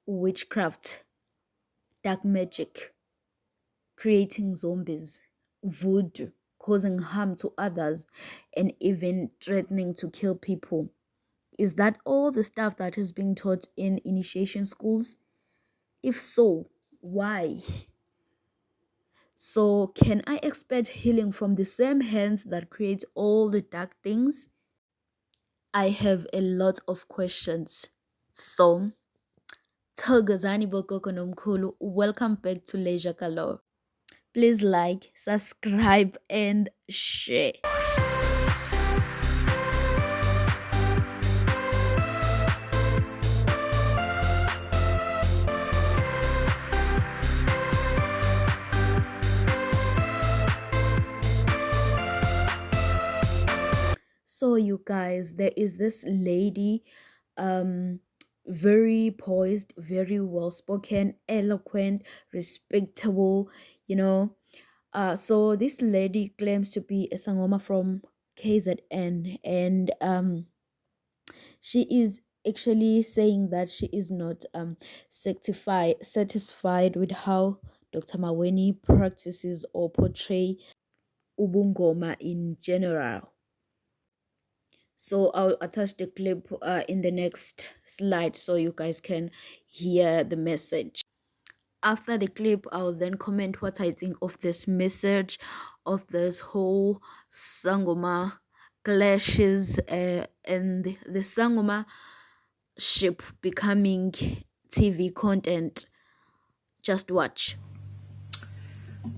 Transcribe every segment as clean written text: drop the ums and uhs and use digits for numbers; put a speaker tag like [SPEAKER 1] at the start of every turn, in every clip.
[SPEAKER 1] witchcraft, dark magic, creating zombies, voodoo, causing harm to others, and even threatening to kill people. Is that all the stuff that is being taught in initiation schools? If so, why? So, can I expect healing from the same hands that create all the dark things? I have a lot of questions. So, Togazani Bokoko Nomkhulu, welcome back to Leisure Galore. Please like, subscribe, and share. So, you guys, there is this lady, um, very poised, very well spoken, eloquent, respectable, you know. So this lady claims to be a Sangoma from KZN, and she is actually saying that she is not satisfied with how Dr. Maweni practices or portray Ubungoma in general. So I'll attach the clip in the next slide so you guys can hear the message. After the clip, I'll then comment what I think of this message, of this whole Sangoma clashes, and the Sangoma ship becoming TV content. Just watch.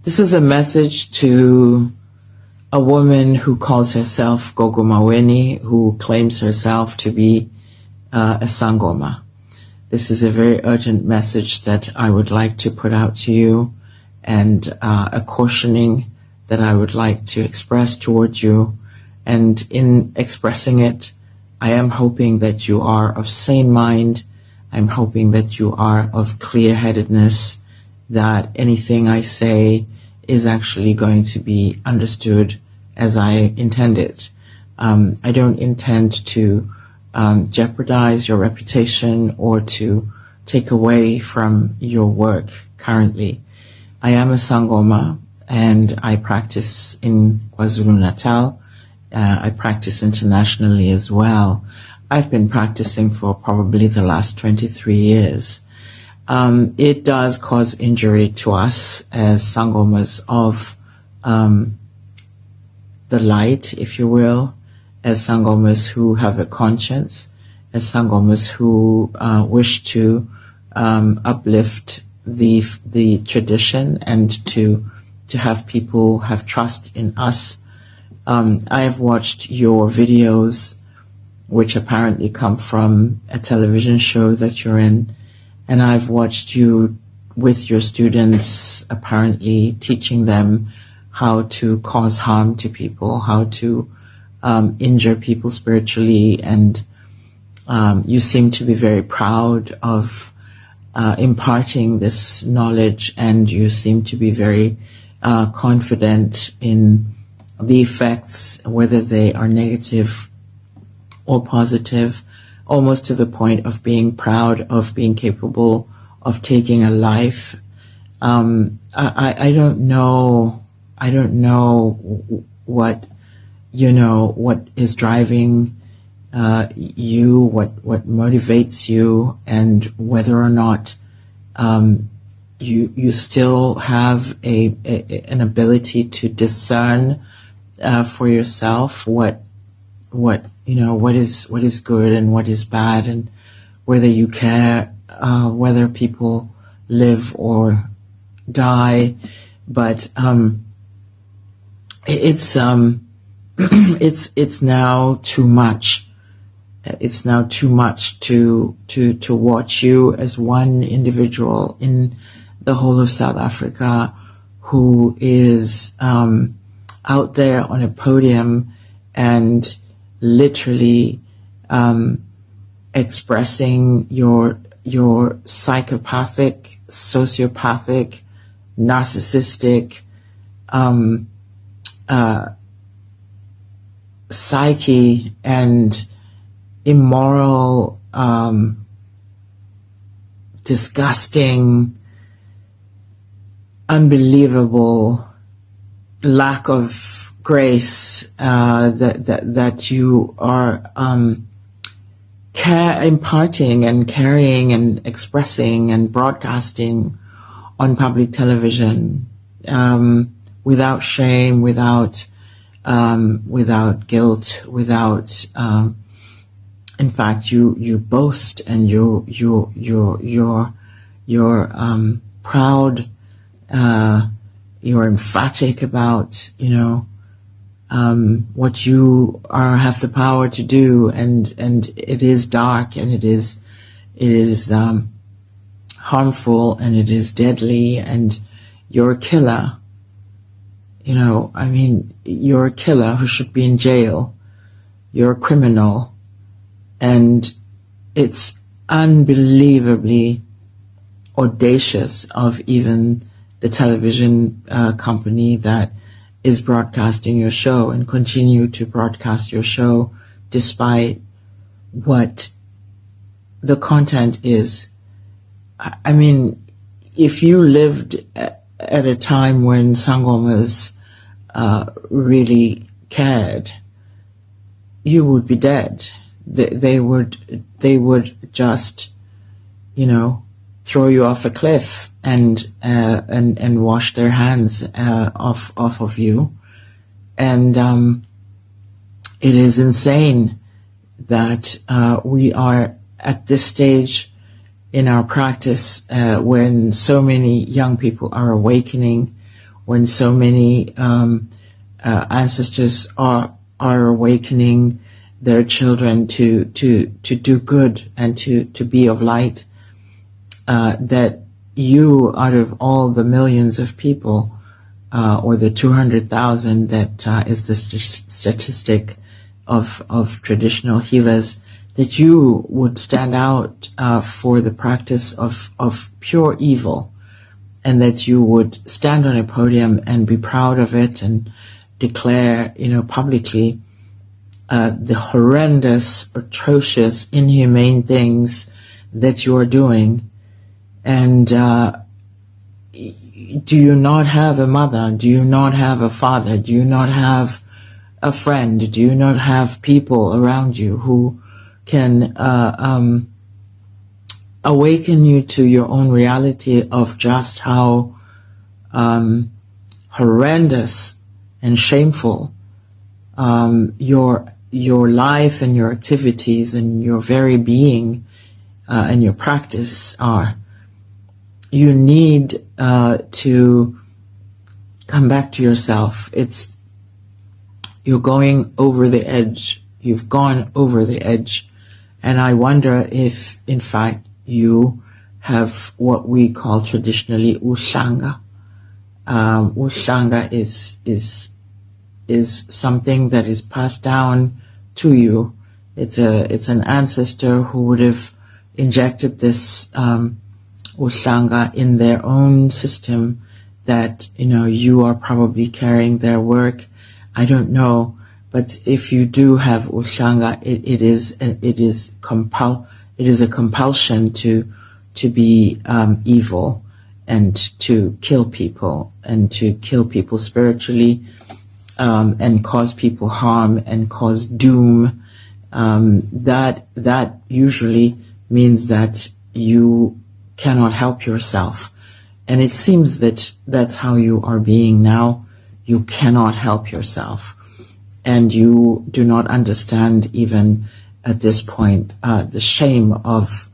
[SPEAKER 2] This is a message to a woman who calls herself Gogo Maweni, who claims herself to be a Sangoma. This is a very urgent message that I would like to put out to you, and a cautioning that I would like to express towards you. And in expressing it, I am hoping that you are of sane mind. I'm hoping that you are of clear-headedness, that anything I say is actually going to be understood as I intended. I don't intend to jeopardize your reputation or to take away from your work currently. I am a Sangoma and I practice in KwaZulu-Natal. I practice internationally as well. I've been practicing for probably the last 23 years. It does cause injury to us as Sangomas of the light, if you will, as Sangomas who have a conscience, as Sangomas who wish to uplift the tradition and to have people have trust in us. I have watched your videos, which apparently come from a television show that you're in, and I've watched you with your students apparently teaching them how to cause harm to people, how to injure people spiritually, and you seem to be very proud of imparting this knowledge, and you seem to be very confident in the effects, whether they are negative or positive, almost to the point of being proud of being capable of taking a life. I don't know. I don't know what what is driving you, what motivates you, and whether or not you still have an ability to discern for yourself what is good and what is bad, and whether you care whether people live or die. But it's it's now too much. It's now too much to watch you as one individual in the whole of South Africa who is out there on a podium and literally expressing your psychopathic, sociopathic, narcissistic psyche and immoral disgusting, unbelievable lack of grace that you are imparting and carrying and expressing and broadcasting on public television, without shame, without guilt, without. In fact, you boast and you're proud. You're emphatic about what you have the power to do, and it is dark, and it is harmful, and it is deadly, and you're a killer. You're a killer who should be in jail. You're a criminal. And it's unbelievably audacious of even the television company that is broadcasting your show and continue to broadcast your show despite what the content is. I mean, if you lived at a time when Sangomas really cared, you would be dead. They would just, throw you off a cliff and wash their hands off of you. And it is insane that we are at this stage in our practice when so many young people are awakening, when so many ancestors are awakening their children to do good and to be of light, that you, out of all the millions of people, or the 200,000 that is the statistic of traditional healers, that you would stand out for the practice of pure evil, and that you would stand on a podium and be proud of it and declare, publicly, the horrendous, atrocious, inhumane things that you are doing. And do you not have a mother? Do you not have a father? Do you not have a friend? Do you not have people around you who can awaken you to your own reality of just how horrendous and shameful your life and your activities and your very being and your practice are? You need to come back to yourself. You're going over the edge. You've gone over the edge. And I wonder if, in fact, you have what we call traditionally ushanga. Ushanga is something that is passed down to you. It's an ancestor who would have injected this ushanga in their own system, that you are probably carrying their work. I don't know, but if you do have ushanga, it is a compulsion to be evil and to kill people spiritually, and cause people harm and cause doom. That usually means that you cannot help yourself. And it seems that that's how you are being now. You cannot help yourself. And you do not understand, even at this point, the shame of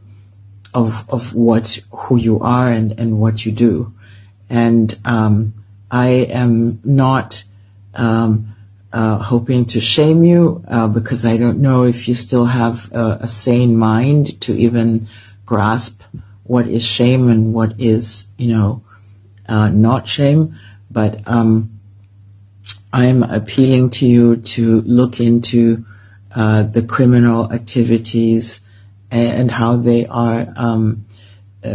[SPEAKER 2] who you are and what you do. And I am not hoping to shame you, because I don't know if you still have a sane mind to even grasp what is shame and what is, not shame. But I'm appealing to you to look into the criminal activities and how they are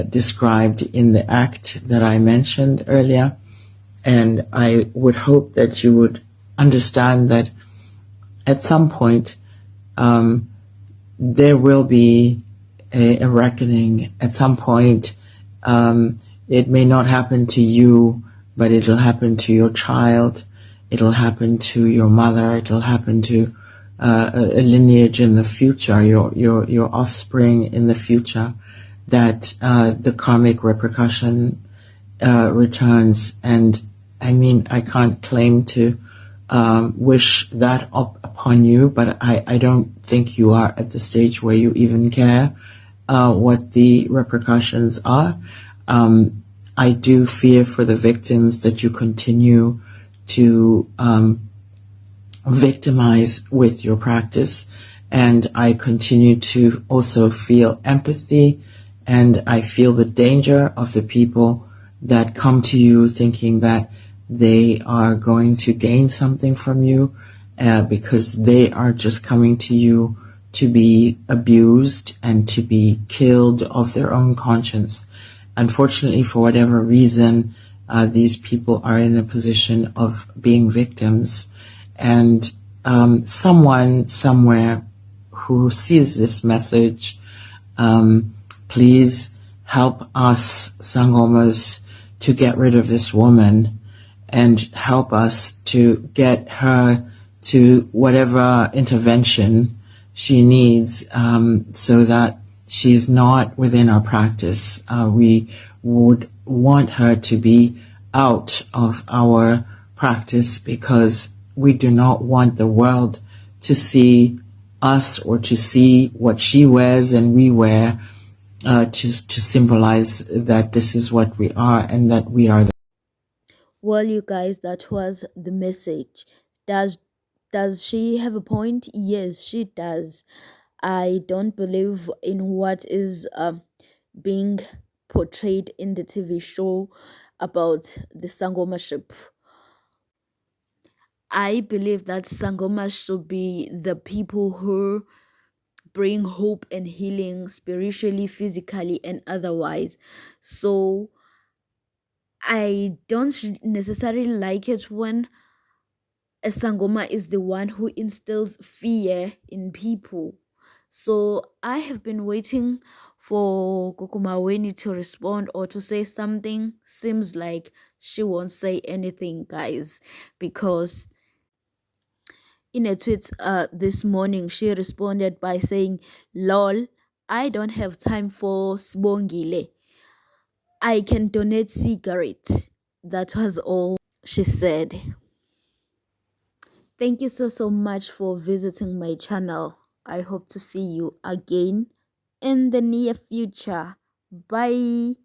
[SPEAKER 2] described in the act that I mentioned earlier. And I would hope that you would understand that at some point there will be a reckoning at some point. It may not happen to you, but it'll happen to your child. It'll happen to your mother. It'll happen to a lineage in the future, your offspring in the future, that the karmic repercussion returns. And I mean, I can't claim to wish that upon you, but I don't think you are at the stage where you even care what the repercussions are. I do fear for the victims that you continue to victimize with your practice. And I continue to also feel empathy, and I feel the danger of the people that come to you thinking that they are going to gain something from you, because they are just coming to you to be abused and to be killed of their own conscience. Unfortunately, for whatever reason, these people are in a position of being victims. And someone somewhere who sees this message, please help us Sangomas to get rid of this woman, and help us to get her to whatever intervention she needs, so that she's not within our practice. We would want her to be out of our practice, because we do not want the world to see us or to see what she wears and we wear, to symbolize that this is what we are and that we are.
[SPEAKER 1] Well, you guys, that was the message. Does she have a point? Yes, she does. I don't believe in what is being portrayed in the TV show about the Sangomership. I believe that Sangomas should be the people who bring hope and healing spiritually, physically, and otherwise. So I don't necessarily like it when a Sangoma is the one who instills fear in people. So I have been waiting for Gogo Maweni to respond or to say something. Seems like she won't say anything, guys, because in a tweet this morning she responded by saying, "Lol, I don't have time for Sbongile. I can donate cigarettes." That was all she said. Thank you so much for visiting my channel. I hope to see you again in the near future. Bye.